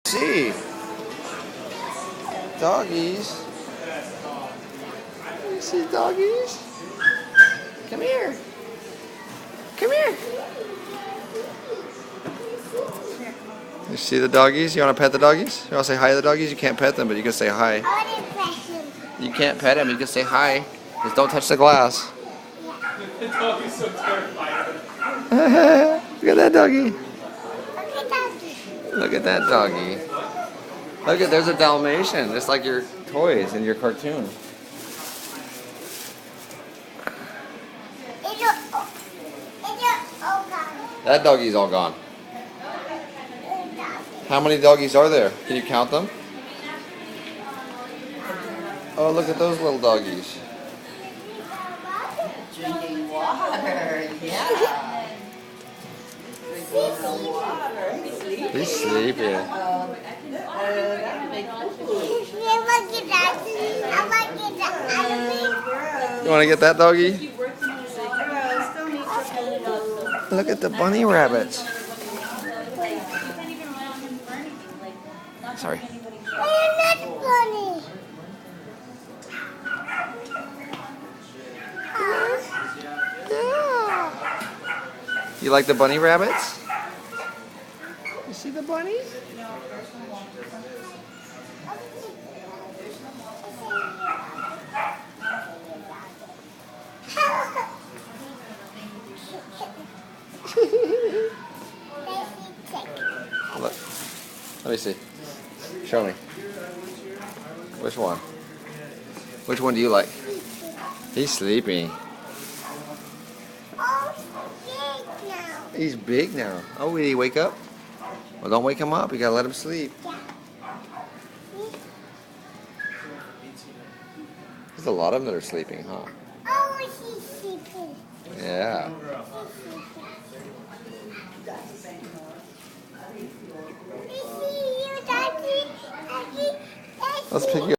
See, doggies. You see doggies? Come here. Come here. You see the doggies? You want to pet the doggies? You want to say hi to the doggies? You can't pet them, but you can say hi. I want to pet him. You can't pet him. You can say hi. Just don't touch the glass. The dog is so terrified. Look at that doggy. Okay, doggy. Look at that doggy. Look at, there's a Dalmatian, just like your toys in your cartoon. It's all gone. That doggy's all gone. How many doggies are there? Can you count them? Oh, look at those little doggies. Drinking water, yeah. Drinking some water. He's sleeping. He's sleeping. That'll make poo-poo. You want to get that doggy? Girls, don't eat your food. Look at the bunny rabbits. Sorry. I'm not funny. You like the bunny rabbits? You see the bunnies? Look. Let me see. Show me. Which one? Which one do you like? He's sleeping. He's big now. Oh, will he wake up? Well, don't wake him up. You gotta let him sleep. There's a lot of them that are sleeping, huh? Oh, he's sleeping. Yeah. Let's pick you